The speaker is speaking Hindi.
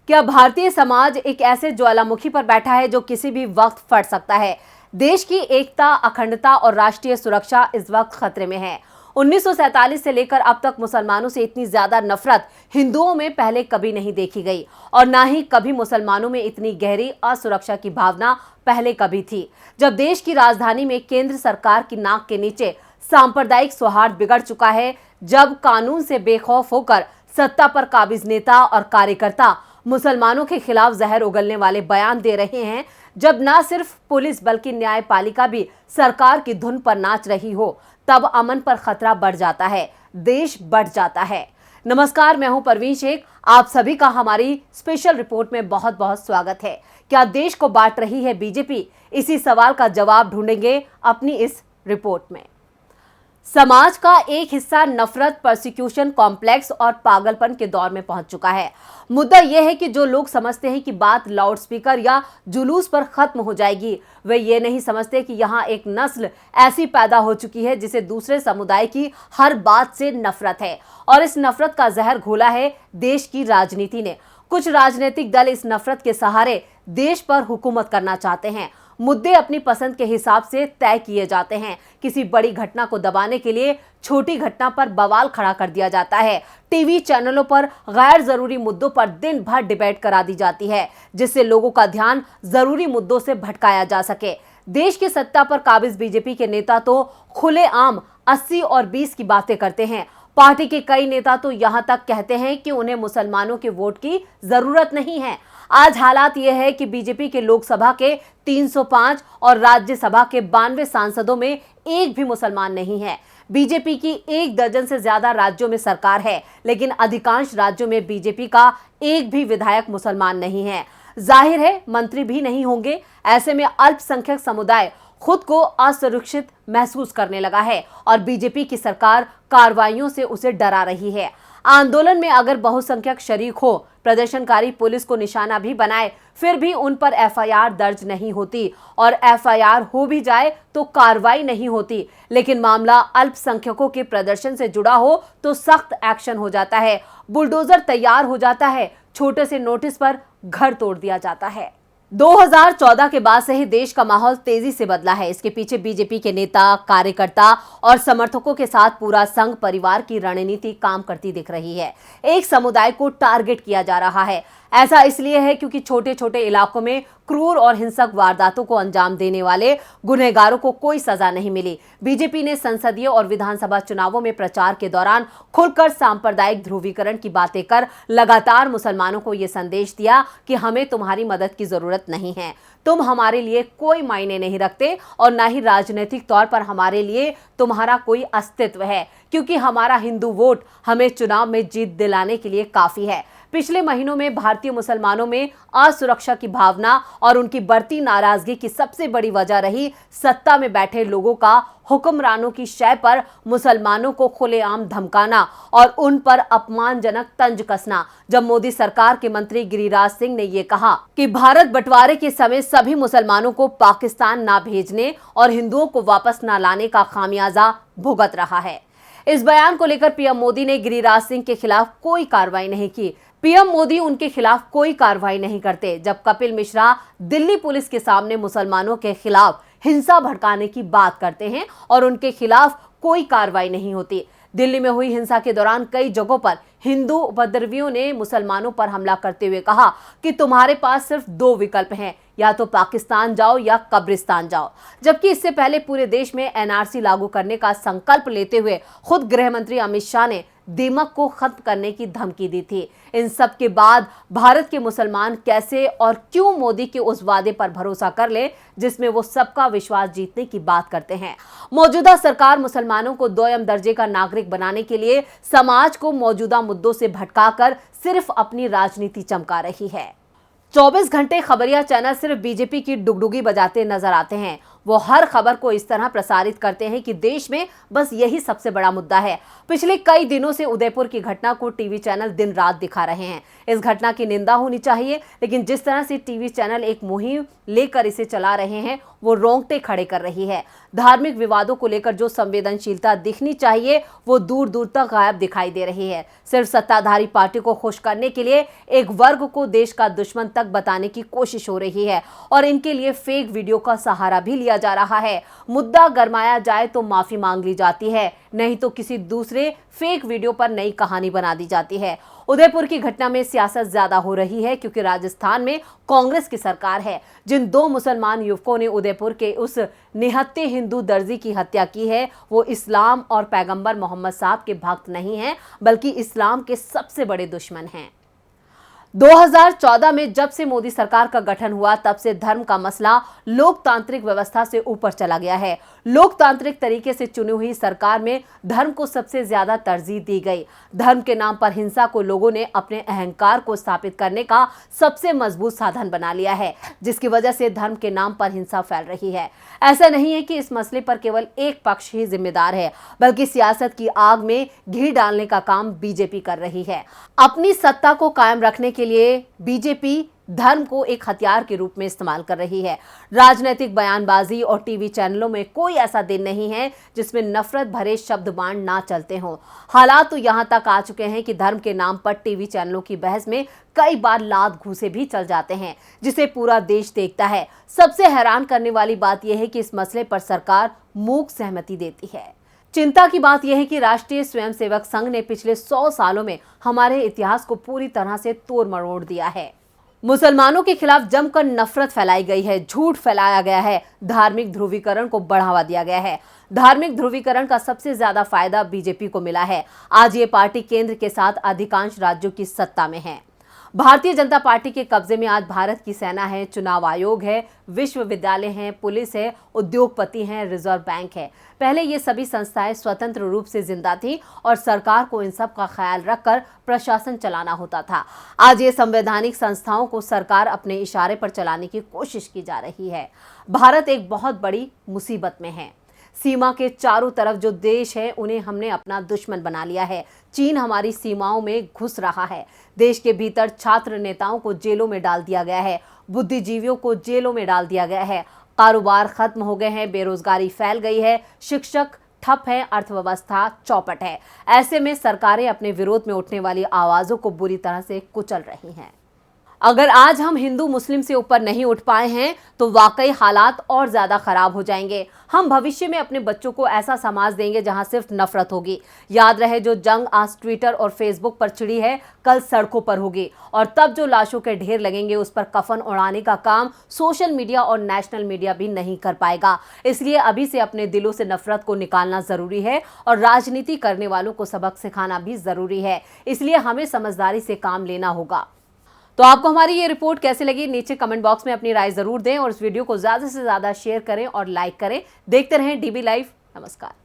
क्या भारतीय समाज एक ऐसे ज्वालामुखी पर बैठा है जो किसी भी वक्त फट सकता है। देश की एकता, अखंडता और राष्ट्रीय सुरक्षा इस वक्त खतरे में है। 1947 से लेकर अब तक मुसलमानों से इतनी ज्यादा नफरत हिंदुओं में पहले कभी नहीं देखी गई और ना ही कभी मुसलमानों में इतनी गहरी असुरक्षा की भावना पहले कभी थी। जब देश की राजधानी में केंद्र सरकार की नाक के नीचे सांप्रदायिक सौहार्द बिगड़ चुका है, जब कानून से बेखौफ होकर सत्ता पर काबिज नेता और कार्यकर्ता मुसलमानों के खिलाफ जहर उगलने वाले बयान दे रहे हैं, जब न सिर्फ पुलिस बल्कि न्यायपालिका भी सरकार की धुन पर नाच रही हो, तब अमन पर खतरा बढ़ जाता है, देश बढ़ जाता है। नमस्कार, मैं हूं परवीन शेख। आप सभी का हमारी स्पेशल रिपोर्ट में बहुत बहुत स्वागत है। क्या देश को बांट रही है बीजेपी? इसी सवाल का जवाब ढूंढेंगे अपनी इस रिपोर्ट में। समाज का एक हिस्सा नफरत, परसिक्यूशन कॉम्प्लेक्स और पागलपन के दौर में पहुंच चुका है। मुद्दा यह है कि जो लोग समझते हैं कि बात लाउडस्पीकर या जुलूस पर खत्म हो जाएगी, वे ये नहीं समझते कि यहाँ एक नस्ल ऐसी पैदा हो चुकी है जिसे दूसरे समुदाय की हर बात से नफरत है और इस नफरत का जहर घोला है देश की राजनीति ने। कुछ राजनीतिक दल इस नफरत के सहारे देश पर हुकूमत करना चाहते हैं। मुद्दे अपनी पसंद के हिसाब से तय किए जाते हैं। किसी बड़ी घटना को दबाने के लिए छोटी घटना पर बवाल खड़ा कर दिया जाता है। टीवी चैनलों पर गैर जरूरी मुद्दों पर दिन भर डिबेट करा दी जाती है, जिससे लोगों का ध्यान जरूरी मुद्दों से भटकाया जा सके। देश की सत्ता पर काबिज बीजेपी के नेता तो खुलेआम 80 और 20 की बातें करते हैं। पार्टी के कई नेता तो यहां तक कहते हैं कि उन्हें मुसलमानों के वोट की जरूरत नहीं है। आज हालात यह है कि बीजेपी के लोकसभा के 305 और राज्यसभा के 92 सांसदों में एक भी मुसलमान नहीं है। बीजेपी की 1 दर्जन से ज्यादा राज्यों में सरकार है, लेकिन अधिकांश राज्यों में बीजेपी का एक भी विधायक मुसलमान नहीं है। जाहिर है मंत्री भी नहीं होंगे। ऐसे में अल्पसंख्यक समुदाय खुद को असुरक्षित महसूस करने लगा है और बीजेपी की सरकार कार्रवाइयों से उसे डरा रही है। आंदोलन में अगर बहुसंख्यक शरीक हो, प्रदर्शनकारी पुलिस को निशाना भी बनाए, फिर भी उन पर एफआईआर दर्ज नहीं होती और एफआईआर हो भी जाए तो कार्रवाई नहीं होती। लेकिन मामला अल्पसंख्यकों के प्रदर्शन से जुड़ा हो तो सख्त एक्शन हो जाता है, बुलडोजर तैयार हो जाता है, छोटे से नोटिस पर घर तोड़ दिया जाता है। 2014 के बाद से ही देश का माहौल तेजी से बदला है। इसके पीछे बीजेपी के नेता, कार्यकर्ता और समर्थकों के साथ पूरा संघ परिवार की रणनीति काम करती दिख रही है। एक समुदाय को टारगेट किया जा रहा है। ऐसा इसलिए है क्योंकि छोटे छोटे इलाकों में क्रूर और हिंसक वारदातों को अंजाम देने वाले गुनहगारों को कोई सजा नहीं मिली। बीजेपी ने संसदीय और विधानसभा चुनावों में प्रचार के दौरान खुलकर सांप्रदायिक ध्रुवीकरण की बातें कर लगातार मुसलमानों को यह संदेश दिया कि हमें तुम्हारी मदद की जरूरत नहीं है, तुम हमारे लिए कोई मायने नहीं रखते और ना ही राजनीतिक तौर पर हमारे लिए तुम्हारा कोई अस्तित्व है, क्योंकि हमारा हिंदू वोट हमें चुनाव में जीत दिलाने के लिए काफी है। पिछले महीनों में भारतीय मुसलमानों में असुरक्षा की भावना और उनकी बढ़ती नाराजगी की सबसे बड़ी वजह रही सत्ता में बैठे लोगों का हुक्मरानों की शय पर मुसलमानों को खुलेआम धमकाना और उन पर अपमानजनक तंज कसना। जब मोदी सरकार के मंत्री गिरिराज सिंह ने यह कहा कि भारत बंटवारे के समय सभी मुसलमानों को पाकिस्तान ना भेजने और हिंदुओं को वापस ना लाने का खामियाजा भुगत रहा है। इस बयान को लेकर पीएम मोदी ने गिरिराज सिंह के खिलाफ कोई कार्रवाई नहीं की। पीएम मोदी उनके खिलाफ कोई कार्रवाई नहीं करते। जब कपिल मिश्रा दिल्ली पुलिस के सामने मुसलमानों के खिलाफ हिंसा भड़काने की बात करते हैं और उनके खिलाफ कोई कार्रवाई नहीं होती। दिल्ली में हुई हिंसा के दौरान कई जगहों पर हिंदू उपद्रवियों ने मुसलमानों पर हमला करते हुए कहा कि तुम्हारे पास सिर्फ 2 विकल्प हैं, या तो पाकिस्तान जाओ या कब्रिस्तान जाओ। जबकि इससे पहले पूरे देश में एनआरसी लागू करने का संकल्प लेते हुए खुद गृह मंत्री अमित शाह ने दीमक को खत्म करने की धमकी दी थी। इन सब के बाद भारत के मुसलमान कैसे और क्यों मोदी के उस वादे पर भरोसा कर ले जिसमें वो सबका विश्वास जीतने की बात करते हैं। मौजूदा सरकार मुसलमानों को 2ym दर्जे का नागरिक बनाने के लिए समाज को मौजूदा मुद्दों से भटकाकर सिर्फ अपनी राजनीति चमका रही है। 24 घंटे खबरिया चैनल सिर्फ बीजेपी की डुगडुगी बजाते नजर आते हैं। वो हर खबर को इस तरह प्रसारित करते हैं कि देश में बस यही सबसे बड़ा मुद्दा है। पिछले कई दिनों से उदयपुर की घटना को टीवी चैनल दिन रात दिखा रहे हैं। इस घटना की निंदा होनी चाहिए, लेकिन जिस तरह से टीवी चैनल एक मुहिम लेकर इसे चला रहे हैं वो रोंगटे खड़े कर रही है। धार्मिक विवादों को लेकर जो संवेदनशीलता दिखनी चाहिए वो दूर दूर तक गायब दिखाई दे रही है। सिर्फ सत्ताधारी पार्टी को खुश करने के लिए एक वर्ग को देश का दुश्मन तक बताने की कोशिश हो रही है और इनके लिए फेक वीडियो का सहारा भी लिया जा रहा है। मुद्दा गरमाया जाए तो माफी मांग ली जाती है, नहीं तो किसी दूसरे फेक वीडियो पर नई कहानी बना दी जाती है। उदयपुर की घटना में सियासत ज्यादा हो रही है क्योंकि राजस्थान में कांग्रेस की सरकार है। जिन 2 मुसलमान युवकों ने उदयपुर के उस निहत्थे हिंदू दर्जी की हत्या की है वो इस्लाम और पैगंबर मोहम्मद साहब के भक्त नहीं हैं, बल्कि इस्लाम के सबसे बड़े दुश्मन हैं। 2014 में जब से मोदी सरकार का गठन हुआ तब से धर्म का मसला लोकतांत्रिक व्यवस्था से ऊपर चला गया है। लोकतांत्रिक तरीके से चुनी हुई सरकार में धर्म को सबसे ज्यादा तरजीह दी गई। धर्म के नाम पर हिंसा को लोगों ने अपने अहंकार को स्थापित करने का सबसे मजबूत साधन बना लिया है, जिसकी वजह से धर्म के नाम पर हिंसा फैल रही है। ऐसा नहीं है कि इस मसले पर केवल एक पक्ष ही जिम्मेदार है, बल्कि सियासत की आग में घी डालने का काम बीजेपी कर रही है। अपनी सत्ता को कायम रखने के लिए बीजेपी धर्म को एक हथियार के रूप में इस्तेमाल कर रही है। राजनीतिक बयानबाजी और टीवी चैनलों में कोई ऐसा दिन नहीं है जिसमें नफरत भरे शब्द बाण ना चलते हों। हालात तो यहां तक आ चुके हैं कि धर्म के नाम पर टीवी चैनलों की बहस में कई बार लात घूंसे भी चल जाते हैं, जिसे पूरा देश देखता है। सबसे हैरान करने वाली बात यह है कि इस मसले पर सरकार मूक सहमति देती है। चिंता की बात यह है कि राष्ट्रीय स्वयंसेवक संघ ने पिछले 100 सालों में हमारे इतिहास को पूरी तरह से तोड़ मरोड़ दिया है। मुसलमानों के खिलाफ जमकर नफरत फैलाई गई है, झूठ फैलाया गया है, धार्मिक ध्रुवीकरण को बढ़ावा दिया गया है। धार्मिक ध्रुवीकरण का सबसे ज्यादा फायदा बीजेपी को मिला है। आज ये पार्टी केंद्र के साथ अधिकांश राज्यों की सत्ता में है। भारतीय जनता पार्टी के कब्जे में आज भारत की सेना है, चुनाव आयोग है, विश्वविद्यालय हैं, पुलिस है, उद्योगपति हैं, रिजर्व बैंक है। पहले ये सभी संस्थाएं स्वतंत्र रूप से जिंदा थी और सरकार को इन सब का ख्याल रखकर प्रशासन चलाना होता था। आज ये संवैधानिक संस्थाओं को सरकार अपने इशारे पर चलाने की कोशिश की जा रही है। भारत एक बहुत बड़ी मुसीबत में है। सीमा के चारों तरफ जो देश है उन्हें हमने अपना दुश्मन बना लिया है। चीन हमारी सीमाओं में घुस रहा है। देश के भीतर छात्र नेताओं को जेलों में डाल दिया गया है, बुद्धिजीवियों को जेलों में डाल दिया गया है। कारोबार खत्म हो गए हैं, बेरोजगारी फैल गई है, शिक्षक ठप है, अर्थव्यवस्था चौपट है। ऐसे में सरकारें अपने विरोध में उठने वाली आवाजों को बुरी तरह से कुचल रही हैं। अगर आज हम हिंदू मुस्लिम से ऊपर नहीं उठ पाए हैं तो वाकई हालात और ज्यादा खराब हो जाएंगे। हम भविष्य में अपने बच्चों को ऐसा समाज देंगे जहां सिर्फ नफरत होगी। याद रहे, जो जंग आज ट्विटर और फेसबुक पर छिड़ी है कल सड़कों पर होगी, और तब जो लाशों के ढेर लगेंगे उस पर कफन उड़ाने का काम सोशल मीडिया और नेशनल मीडिया भी नहीं कर पाएगा। इसलिए अभी से अपने दिलों से नफरत को निकालना जरूरी है और राजनीति करने वालों को सबक सिखाना भी जरूरी है। इसलिए हमें समझदारी से काम लेना होगा। तो आपको हमारी ये रिपोर्ट कैसी लगी, नीचे कमेंट बॉक्स में अपनी राय जरूर दें और इस वीडियो को ज्यादा से ज्यादा शेयर करें और लाइक करें। देखते रहें डीबी लाइव। नमस्कार।